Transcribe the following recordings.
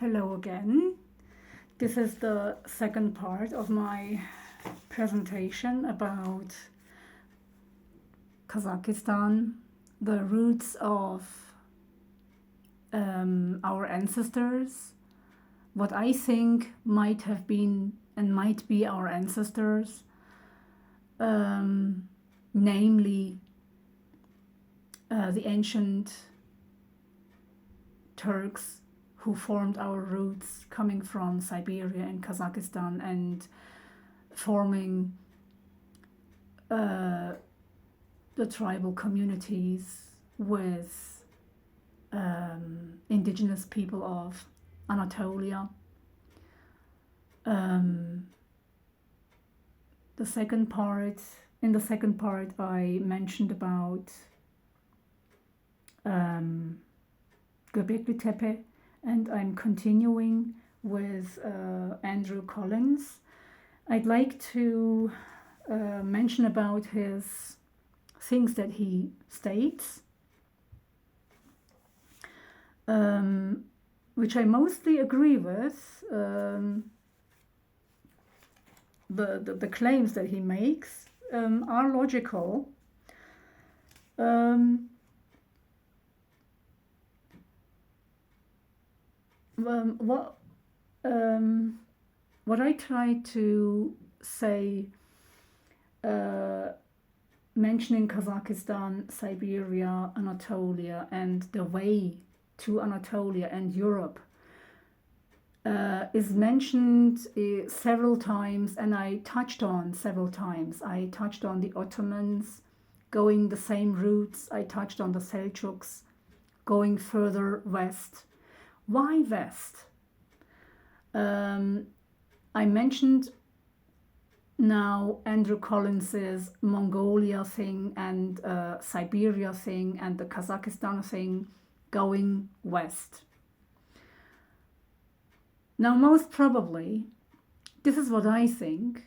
Hello again. This is the second part of my presentation about Kazakhstan, the roots of our ancestors, what I think might have been and might be our ancestors, namely the ancient Turks who formed our roots coming from Siberia and Kazakhstan and forming the tribal communities with indigenous people of Anatolia. In the second part, I mentioned about göbeklitepe, and I'm continuing with Andrew Collins. I'd like to mention about his things that he states, which I mostly agree with. The claims that he makes are logical. What I try to say, mentioning Kazakhstan, Siberia, Anatolia, and the way to Anatolia and Europe, is mentioned several times, and I touched on several times. I touched on the Ottomans going the same routes. I touched on the Seljuks going further west. Why west? I mentioned now Andrew Collins's Mongolia thing and Siberia thing and the Kazakhstan thing going west. Now, most probably, this is what I think,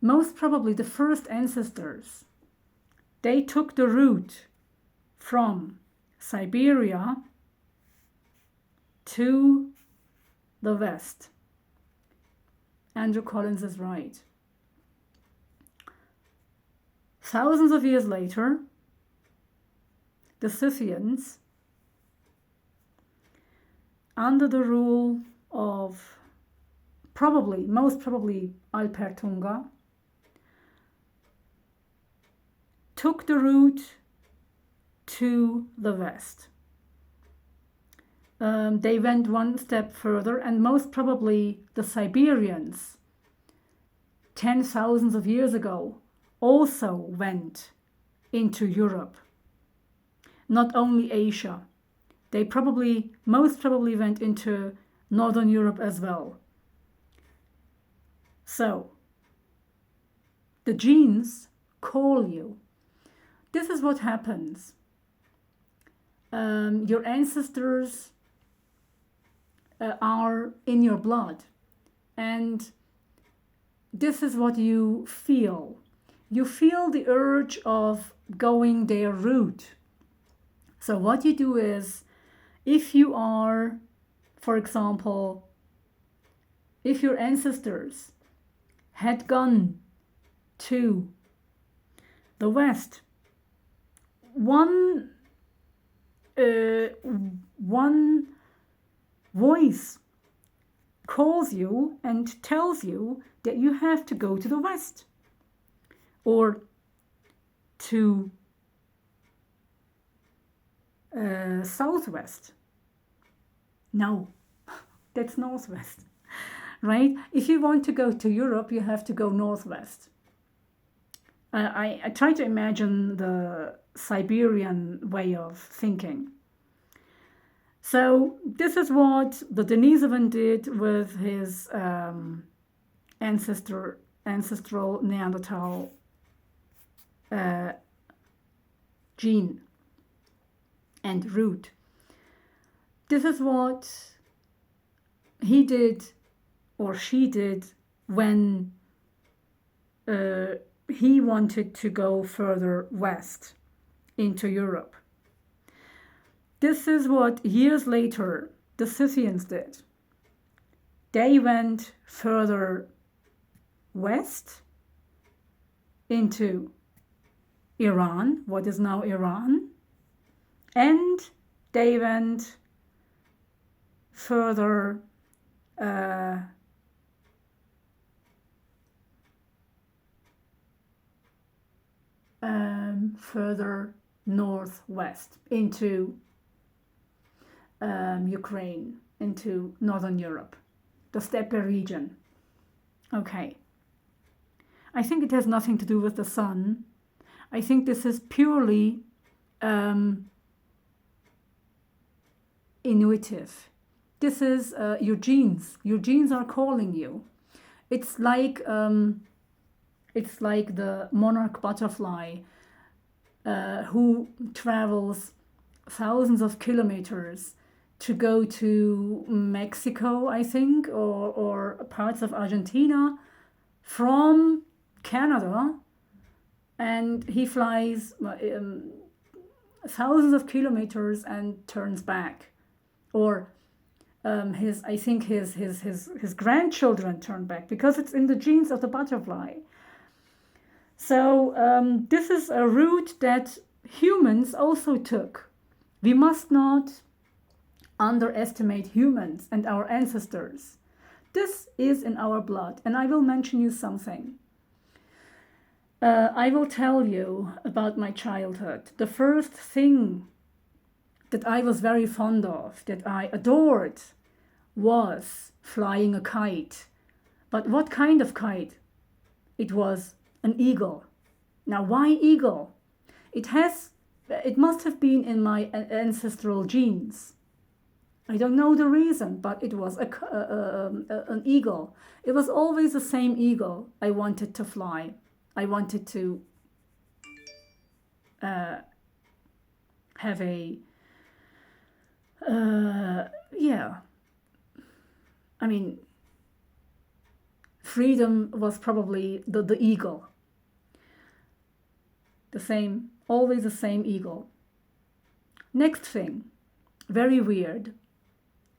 most probably the first ancestors, they took the route from Siberia to the west. Andrew Collins is right. Thousands of years later, the Scythians, under the rule of most probably Alpertunga, took the route to the west. They went one step further, and most probably the Siberians, 10,000 of years ago, also went into Europe. Not only Asia, they most probably went into Northern Europe as well. So, the genes call you. This is what happens. Your ancestors are in your blood, and this is what you feel. You feel the urge of going their route. So what you do is, if you are, for example, if your ancestors had gone to the west, one voice calls you and tells you that you have to go to the west or to southwest. No, that's northwest, right? If you want to go to Europe, you have to go northwest. I try to imagine the Siberian way of thinking. So this is what the Denisovan did with his ancestral Neanderthal gene and root. This is what he did or she did when he wanted to go further west into Europe. This is what years later the Scythians did. They went further west into Iran, what is now Iran, and they went further further northwest into Ukraine, into Northern Europe, the steppe region. Okay. I think it has nothing to do with the sun. I think this is purely intuitive. This is your genes. Your genes are calling you. It's like the monarch butterfly who travels thousands of kilometers to go to Mexico, I think, or parts of Argentina from Canada, and he flies thousands of kilometers and turns back. Or his grandchildren turn back, because it's in the genes of the butterfly. So this is a route that humans also took. We must not underestimate humans and our ancestors. This is in our blood, and I will mention you something. I will tell you about my childhood. The first thing that I was very fond of, that I adored, was flying a kite. But what kind of kite? It was an eagle. Now, why eagle? It must have been in my ancestral genes. I don't know the reason, but it was an eagle. It was always the same eagle I wanted to fly. I wanted to have a, I mean, freedom was probably the eagle. The same, always the same eagle. Next thing, very weird.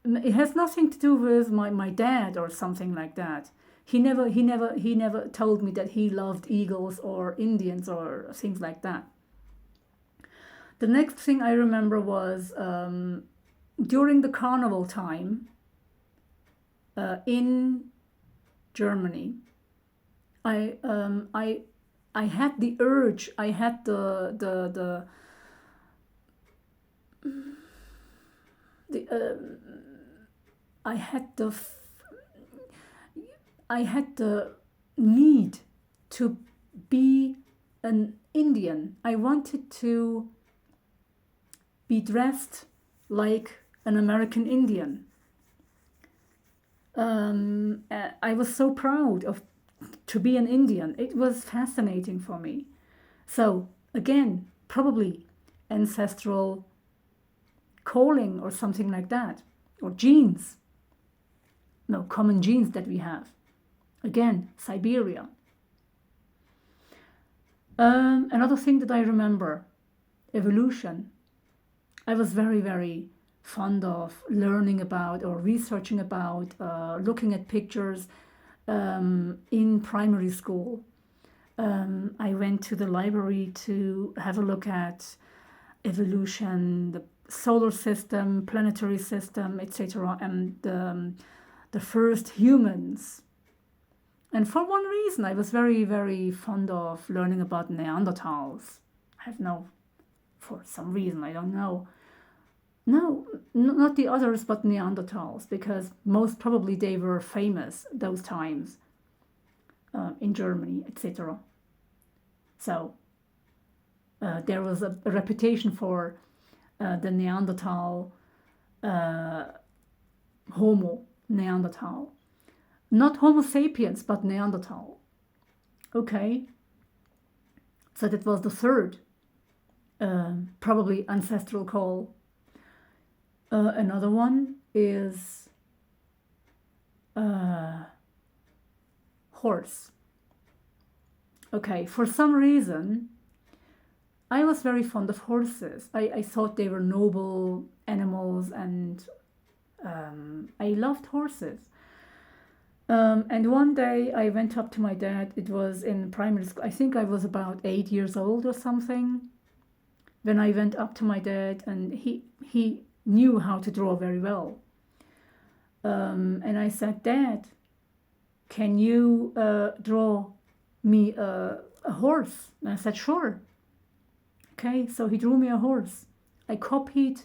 It has nothing to do with my dad or something like that. He never told me that he loved eagles or Indians or things like that. The next thing I remember was during the carnival time in Germany. I had the urge. I had I had the need to be an Indian. I wanted to be dressed like an American Indian. I was so proud to be an Indian. It was fascinating for me. So again, probably ancestral calling or something like that, or genes. No, common genes that we have. Again, Siberia. Another thing that I remember, evolution. I was very, very fond of learning about or researching about, looking at pictures in primary school. I went to the library to have a look at evolution, the solar system, planetary system, etc., and the first humans. And for one reason, I was very, very fond of learning about Neanderthals. For some reason, I don't know. No, not the others, but Neanderthals, because most probably they were famous those times in Germany, etc. So there was a reputation for the Neanderthal, Homo Neanderthal. Not Homo sapiens, but Neanderthal. Okay. So that was the third, probably ancestral call. Another one is horse. Okay, for some reason, I was very fond of horses. I thought they were noble animals and I loved horses. And one day I went up to my dad. It was in primary school. I think I was about 8 years old or something. When I went up to my dad, and he knew how to draw very well. And I said, Dad, can you draw me a horse? And I said, sure. Okay, so he drew me a horse. I copied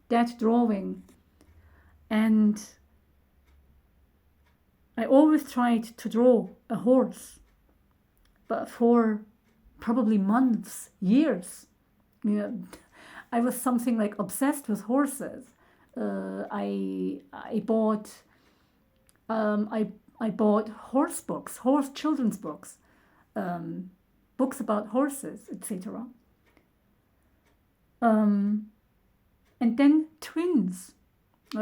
that drawing, and I always tried to draw a horse, but for probably months, years. I was something like obsessed with horses. I bought I bought horse books, horse children's books, books about horses, etc. And then twins.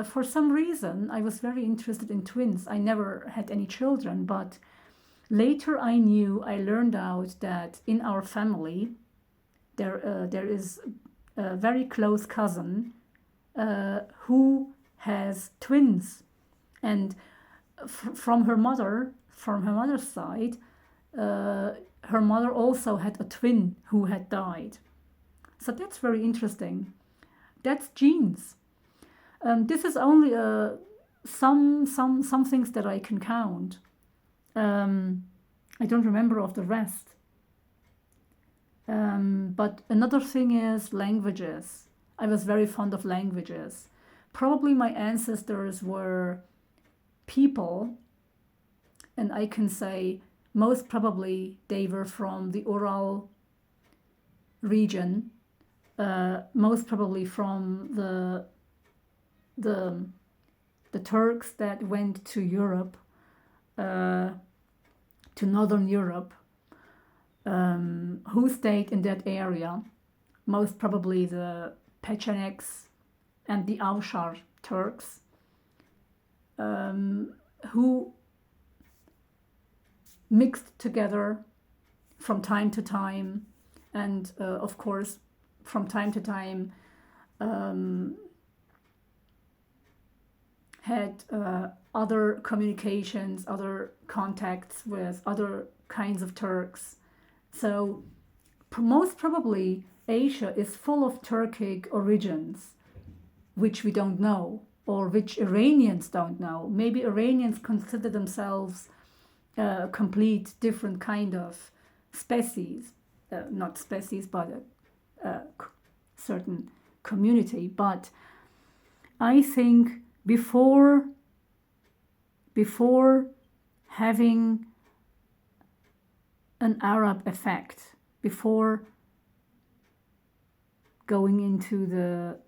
For some reason, I was very interested in twins. I never had any children, but later I learned out that in our family, there is a very close cousin who has twins, and from her mother's side, her mother also had a twin who had died. So that's very interesting. That's genes. This is only some things that I can count. I don't remember of the rest. But another thing is languages. I was very fond of languages. Probably my ancestors were people, and I can say most probably they were from the Ural region, most probably from the Turks that went to Europe, to Northern Europe, who stayed in that area, most probably the Pechenegs and the Avşar Turks, who mixed together from time to time, and of course from time to time had other communications, other contacts with other kinds of Turks. So most probably Asia is full of Turkic origins, which we don't know, or which Iranians don't know. Maybe Iranians consider themselves a complete different kind of species, not species, but a certain community. But I think before having an Arab effect, before going into the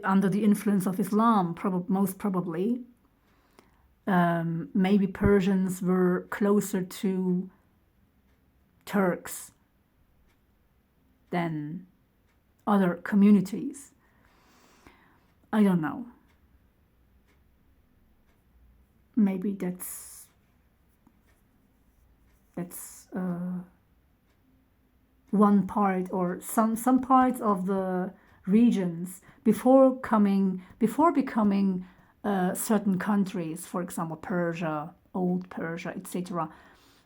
under the influence of Islam, most probably, maybe Persians were closer to Turks than other communities. I don't know. Maybe that's one part, or some parts of the regions before becoming certain countries, for example Persia, old Persia, etc.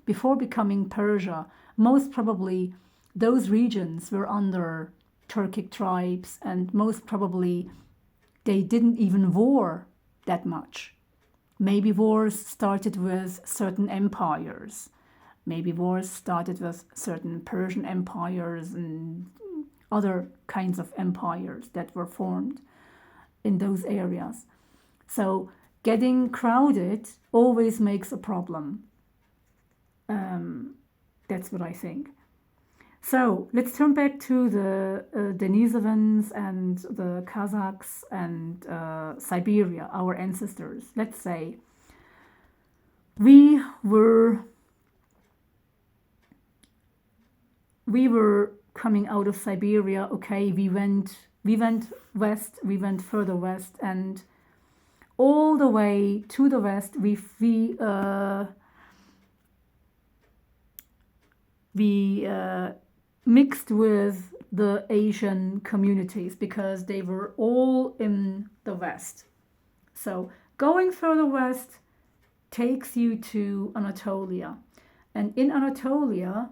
Before becoming Persia, most probably those regions were under Turkic tribes, and most probably they didn't even war that much. Maybe wars started with certain empires. Maybe wars started with certain Persian empires and other kinds of empires that were formed in those areas. So getting crowded always makes a problem. That's what I think. So let's turn back to the Denisovans and the Kazakhs and Siberia, our ancestors. Let's say we were coming out of Siberia. Okay, we went west, we went further west, and all the way to the west we mixed with the Asian communities because they were all in the West. So going further west takes you to Anatolia. And in Anatolia,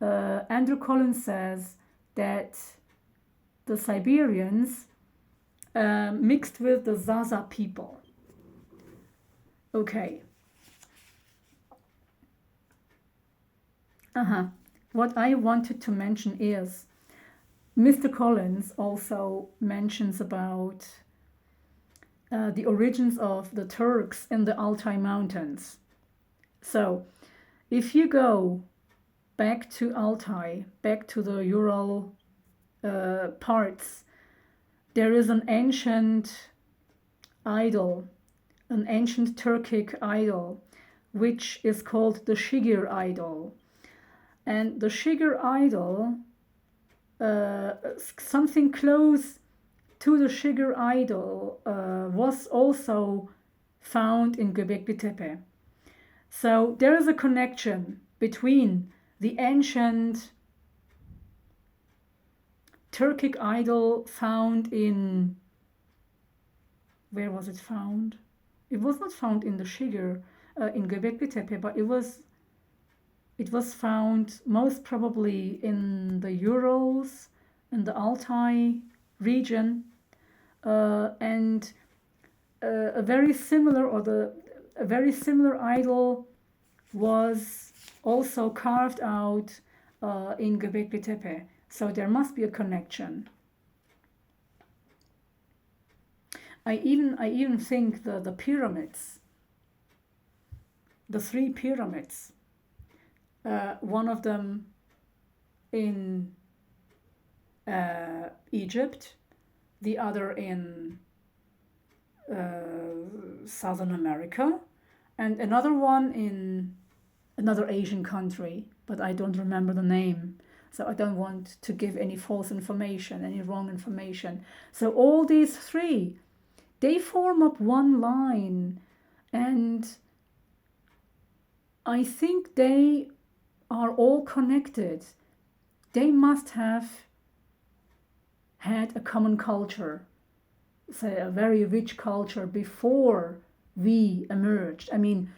Andrew Collins says that the Siberians mixed with the Zaza people. Okay. What I wanted to mention is Mr. Collins also mentions about the origins of the Turks in the Altai Mountains. So if you go back to Altai, back to the Ural parts, there is an ancient idol, an ancient Turkic idol, which is called the Shigir idol. And the Shigir idol, something close to the Shigir idol was also found in Göbekli Tepe. So there is a connection between the ancient Turkic idol found in, where was it found? It was not found in the Shigir, in Göbekli Tepe, but it was found most probably in the Urals, in the Altai region, and a very similar idol was also carved out in Göbekli Tepe. So there must be a connection. I even think the pyramids, the 3 pyramids, one of them in Egypt, the other in Southern America, and another one in another Asian country, but I don't remember the name. So I don't want to give any false information, any wrong information. So all these 3, they form up one line, and I think they are all connected. They must have had a common culture, say a very rich culture before we emerged. I mean,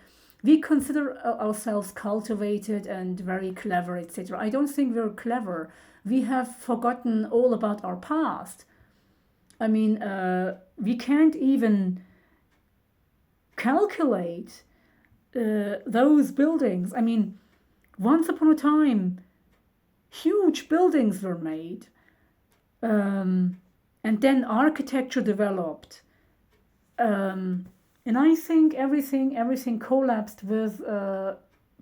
we consider ourselves cultivated and very clever, etc. I don't think we're clever. We have forgotten all about our past. I mean, we can't even calculate those buildings. I mean, once upon a time, huge buildings were made, and then architecture developed. And I think everything collapsed with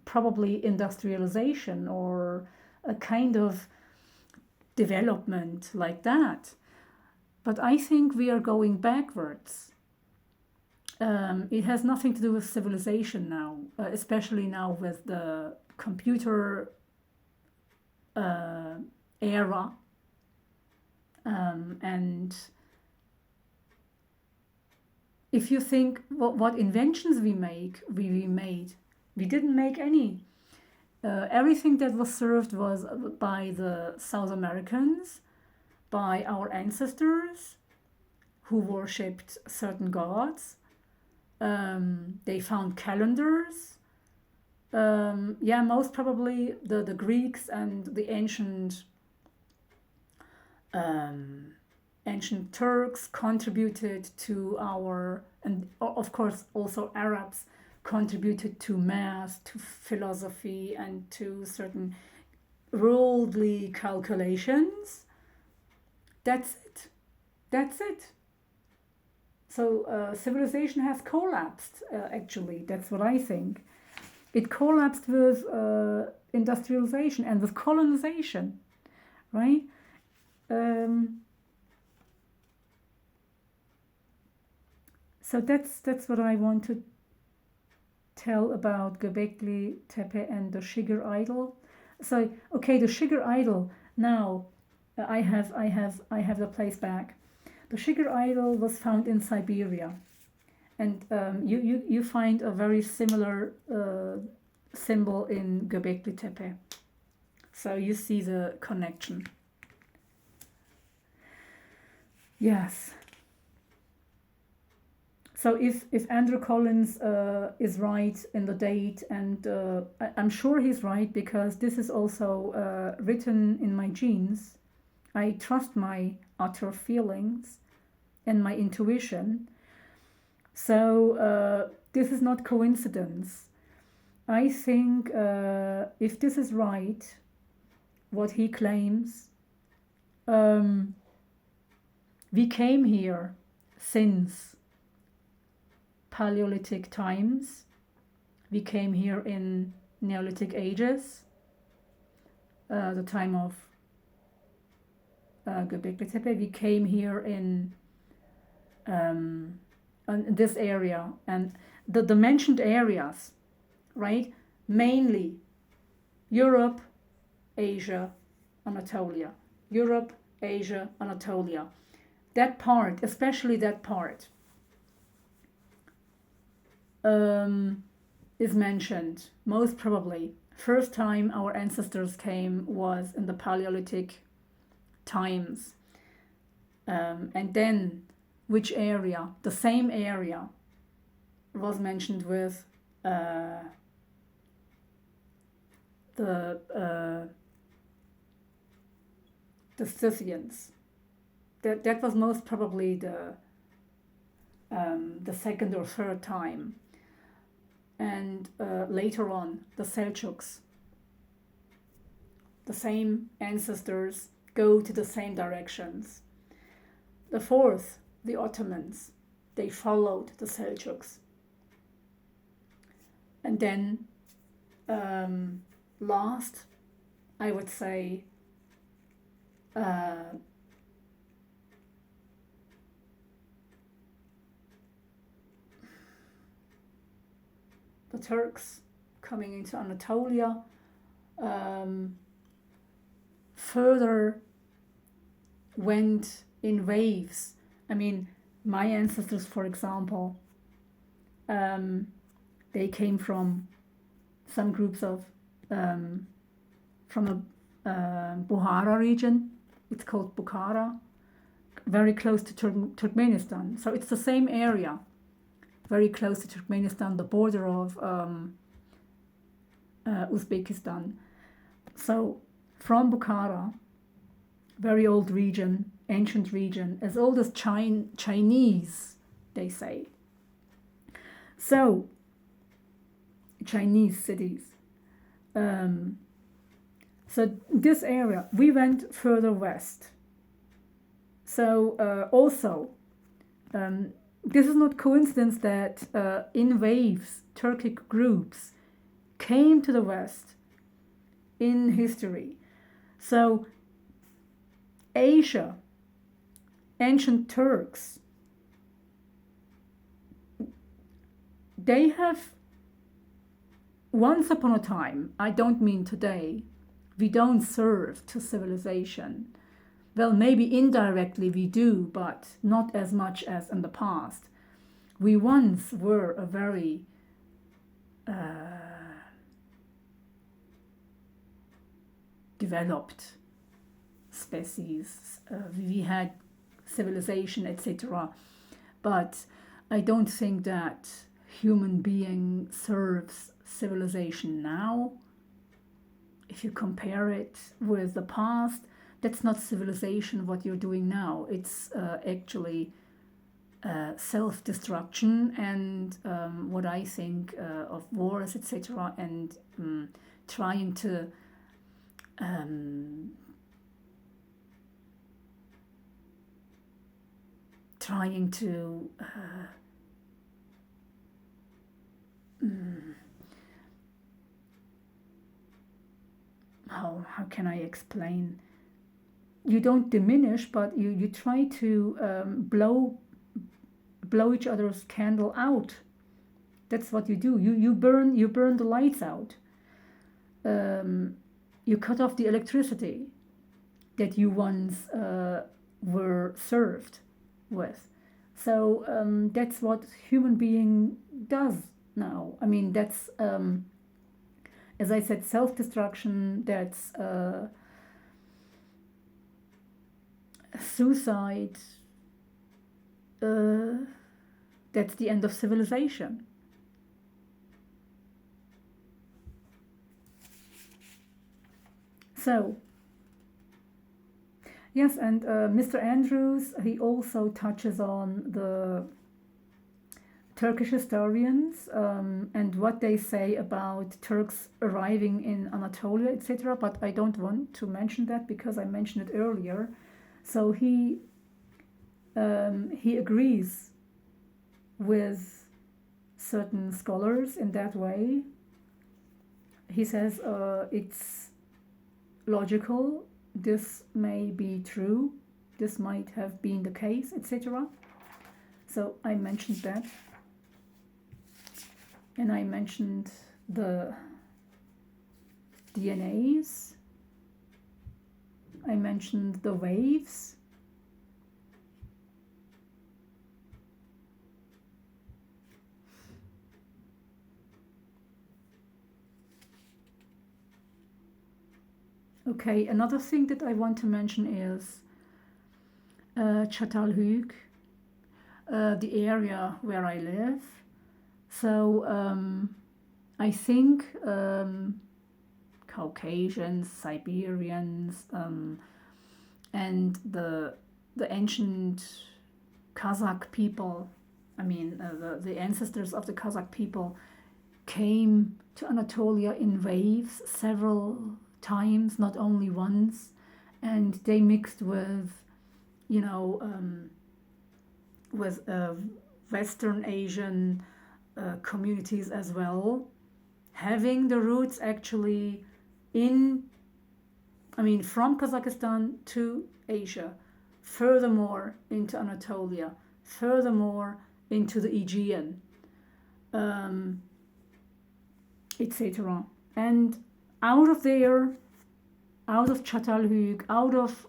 probably industrialization or a kind of development like that. But I think we are going backwards. It has nothing to do with civilization now, especially now with the computer era. And if you think what inventions we made, we didn't make any. Everything that was served was by the South Americans, by our ancestors who worshipped certain gods. They found calendars. Most probably the Greeks and the ancient Turks contributed to our, and of course also Arabs contributed to math, to philosophy, and to certain worldly calculations. That's it. So civilization has collapsed, actually. That's what I think. It collapsed with industrialization and with colonization, right? So that's what I want to tell about Göbekli Tepe and the Shigir idol. So okay, the Shigir idol. Now I have the place back. The Shigir idol was found in Siberia, and you find a very similar symbol in Göbekli Tepe. So you see the connection. Yes. So if Andrew Collins is right in the date, and I'm sure he's right because this is also written in my genes. I trust my utter feelings and my intuition. So this is not coincidence. I think if this is right, what he claims, we came here since Paleolithic times. We came here in Neolithic ages, the time of göbeklitepe. We came here in this area, and the mentioned areas, right? Mainly Europe, Asia, Anatolia. Europe, Asia, Anatolia. That part, especially that part, is mentioned most probably. First time our ancestors came was in the Paleolithic times. And then which area? The same area was mentioned with the Scythians. That was most probably the second or third time. And later on, the Seljuks. The same ancestors go to the same directions. The fourth, the Ottomans, they followed the Seljuks. And then last, I would say, the Turks coming into Anatolia, further went in waves. I mean, my ancestors, for example, they came from some groups of from a Bukhara region. It's called Bukhara, very close to Turkmenistan. So it's the same area, very close to Turkmenistan, the border of Uzbekistan. So from Bukhara, very old region, ancient region, as old as Chinese, they say. So, Chinese cities. So this area, we went further west. So also, this is not coincidence that in waves, Turkic groups came to the west in history. So Asia, ancient Turks, they have once upon a time, I don't mean today, we don't serve to civilization. Well, maybe indirectly we do, but not as much as in the past. We once were a very developed species. We had civilization, etc. But I don't think that human being serves civilization now. If you compare it with the past, that's not civilization what you're doing now. It's actually self-destruction and what I think of wars, etc. and trying to how can I explain? You don't diminish, but you try to blow each other's candle out. That's what you do. You burn the lights out. You cut off the electricity that you once were served with. So that's what human being does now. I mean, that's as I said, self-destruction. That's suicide. that's the end of civilization. So, yes, and Mr. Andrews, he also touches on the Turkish historians and what they say about Turks arriving in Anatolia, etc. But I don't want to mention that because I mentioned it earlier. So he agrees with certain scholars in that way. He says it's logical, this may be true, this might have been the case, etc. So I mentioned that. And I mentioned the DNAs. I mentioned the waves. Okay, another thing that I want to mention is Çatalhöyük, the area where I live. So I think Caucasians, Siberians, and the ancient Kazakh people, I mean the ancestors of the Kazakh people came to Anatolia in waves several times, not only once, and they mixed with, you know, with Western Asian communities as well, having the roots actually in, I mean, from Kazakhstan to Asia, furthermore into Anatolia, furthermore into the Aegean, etc. And out of there, out of Çatalhöyük, out of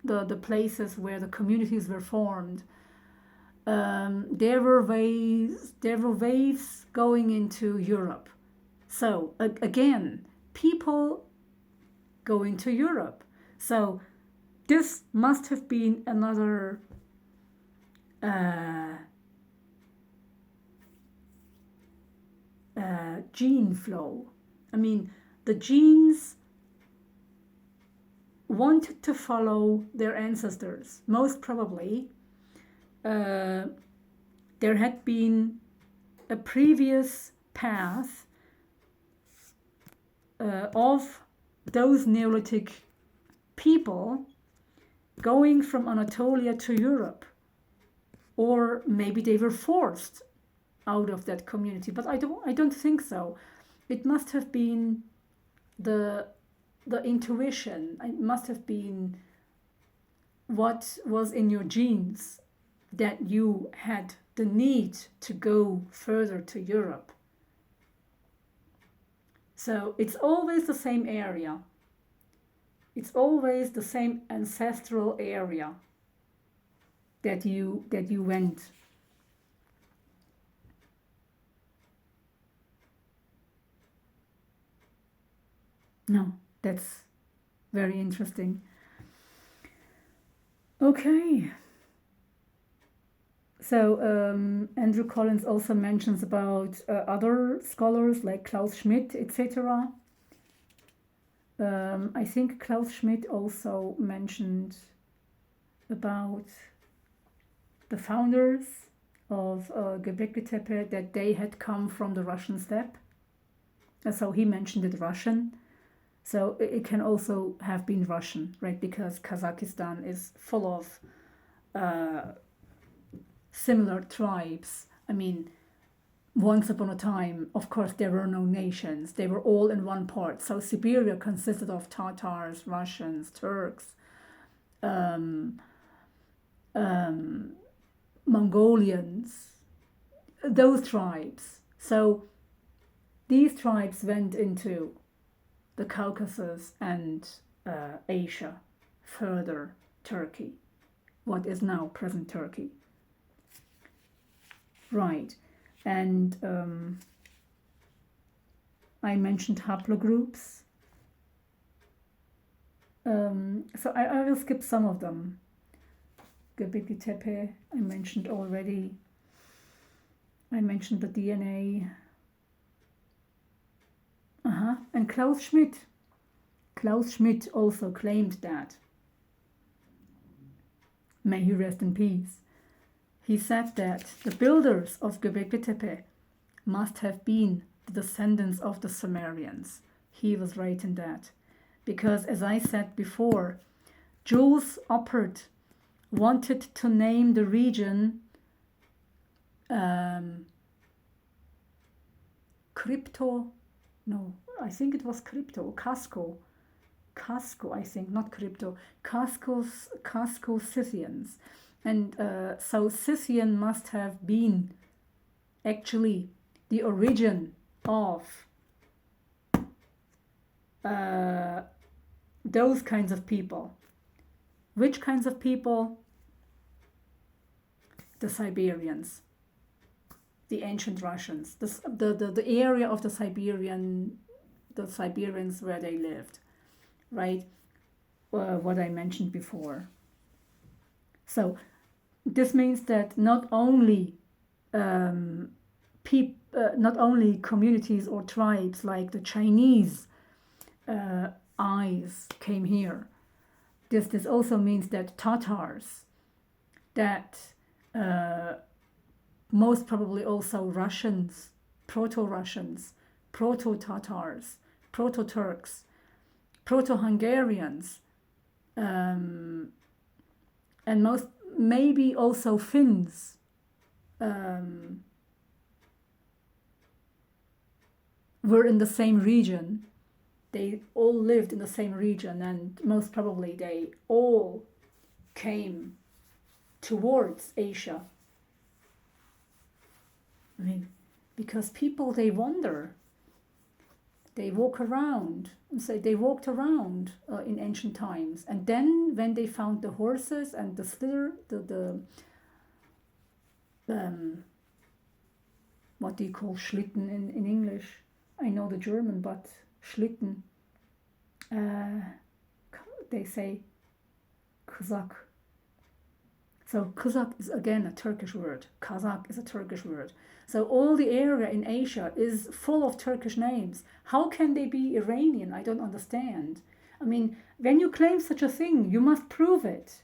the places where the communities were formed, there were waves going into Europe. So again, people going to Europe. So this must have been another gene flow. I mean, the genes wanted to follow their ancestors. Most probably, there had been a previous path of those Neolithic people going from Anatolia to Europe, or maybe they were forced out of that community, but I don't think so. It must have been the intuition. It must have been what was in your genes, that you had the need to go further to Europe. So it's always the same area. It's always the same ancestral area that you went. No, that's very interesting. Okay. So Andrew Collins also mentions about other scholars like Klaus Schmidt, etc. I think Klaus Schmidt also mentioned about the founders of Göbeklitepe, that they had come from the Russian steppe. So he mentioned it Russian. So it can also have been Russian, right? Because Kazakhstan is full of similar tribes. I mean, once upon a time, of course, there were no nations. They were all in one part. So Siberia consisted of Tatars, Russians, Turks, Mongolians, those tribes. So these tribes went into the Caucasus and Asia, further Turkey, what is now present Turkey. Right, and I mentioned haplogroups. So I will skip some of them. Göbeklitepe, I mentioned already. I mentioned the DNA. And Klaus Schmidt also claimed that. May he rest in peace. He said that the builders of Göbeklitepe must have been the descendants of the Sumerians. He was right in that. Because, as I said before, Jules Oppert wanted to name the region Casco Scythians. And so Scythian must have been actually the origin of those kinds of people. Which kinds of people? The Siberians, the ancient Russians, the area of the Siberians where they lived, right? What I mentioned before. So this means that not only communities or tribes like the Chinese eyes came here. This also means that Tatars, that most probably also Russians, Proto-Russians, Proto-Tatars, Proto-Turks, Proto-Hungarians, and most maybe also Finns, were in the same region. They all lived in the same region, and most probably they all came towards Asia. I mean, because people, they wander, they walk around, and so they walked around in ancient times, and then when they found the horses and the slither, what do you call Schlitten in English? I know the German, but Schlitten, they say Kazakh. So Kazakh is again a Turkish word. Kazakh is a Turkish word. So all the area in Asia is full of Turkish names. How can they be Iranian? I don't understand. I mean, when you claim such a thing, you must prove it.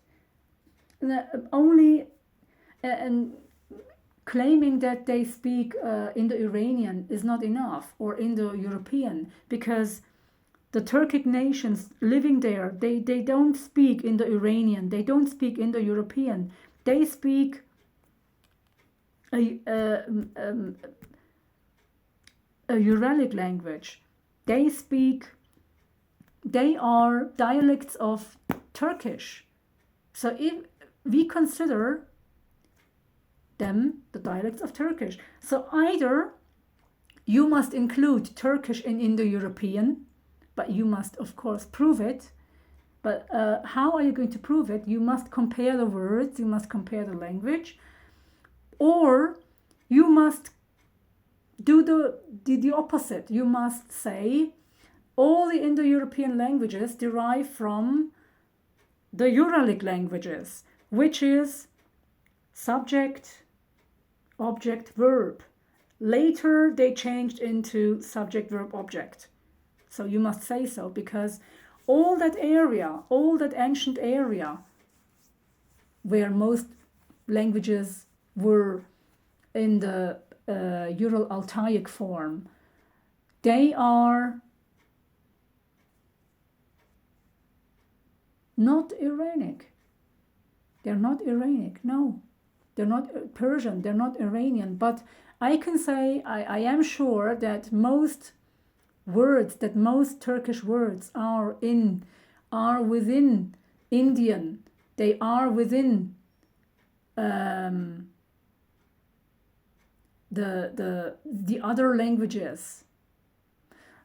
And claiming that they speak Indo-Iranian is not enough, or Indo-European, because the Turkic nations living there, they don't speak Indo-Iranian, they don't speak Indo-European, they speak a Uralic language. They are dialects of Turkish. So if we consider them the dialects of Turkish, so either you must include Turkish in Indo-European, but you must of course prove it. But how are you going to prove it? You must compare the words, you must compare the language, or you must do the opposite. You must say all the Indo-European languages derive from the Uralic languages, which is subject, object, verb. Later they changed into subject, verb, object. So you must say so, because all that area, all that ancient area where most languages were in the Ural-Altaic form, they are not Iranic. They're not Iranic, no. They're not Persian, they're not Iranian. But I can say, I am sure that most words, that most Turkish words are within Indian. They are within the other languages.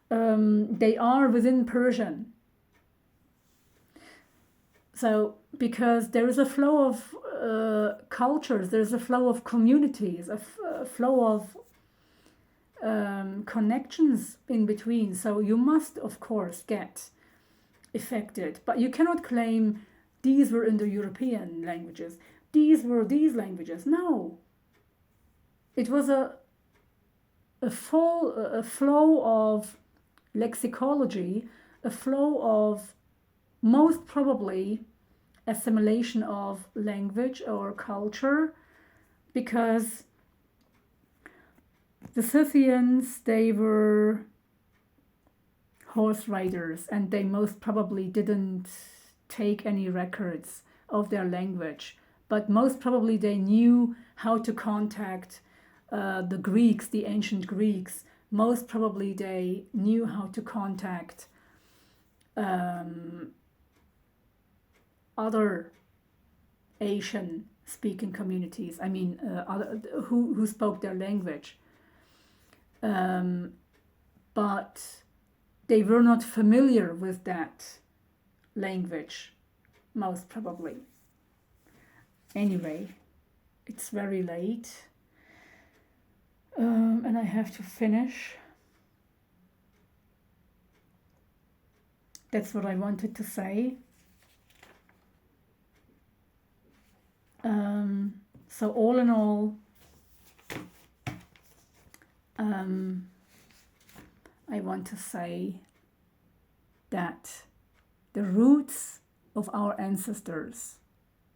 They are within Persian. So because there is a flow of cultures, there is a flow of communities, a flow of connections in between. So you must of course get affected, but you cannot claim these were Indo-European languages. these were these languages. No. It was a flow of lexicology, a flow of most probably assimilation of language or culture, because the Scythians, they were horse riders, and they most probably didn't take any records of their language, but most probably they knew how to contact the Greeks, the ancient Greeks. Most probably they knew how to contact other Asian speaking communities. I mean, who spoke their language. But they were not familiar with that language, most probably. Anyway, it's very late, and I have to finish. That's what I wanted to say. So all in all, I want to say that the roots of our ancestors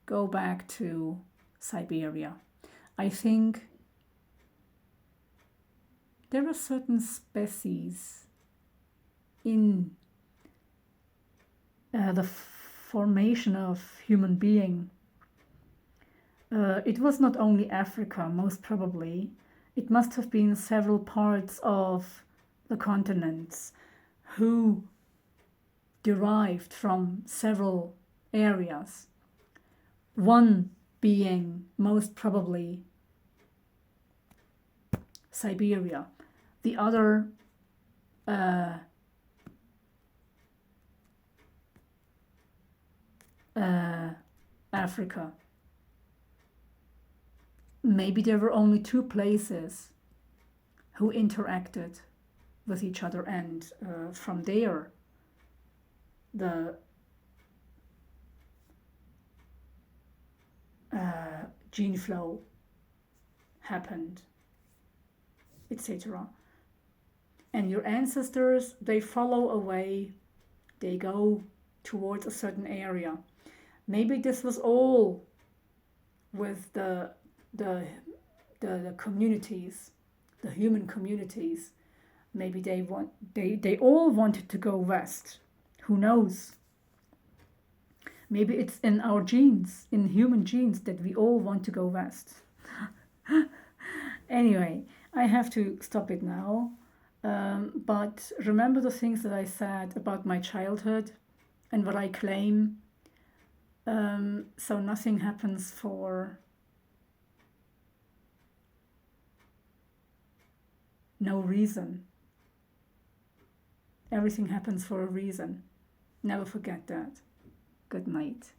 go back to Siberia. I think there are certain species in the formation of human being. It was not only Africa, most probably. It must have been several parts of the continents who derived from several areas. One being most probably Siberia, the other Africa. Maybe there were only two places who interacted with each other, and from there the gene flow happened, etc. And your ancestors, they follow a way, they go towards a certain area. Maybe this was all with the communities, the human communities. Maybe they all wanted to go west. Who knows? Maybe it's in our genes, in human genes, that we all want to go west. Anyway, I have to stop it now. But remember the things that I said about my childhood and what I claim. So nothing happens for no reason. Everything happens for a reason. Never forget that. Good night.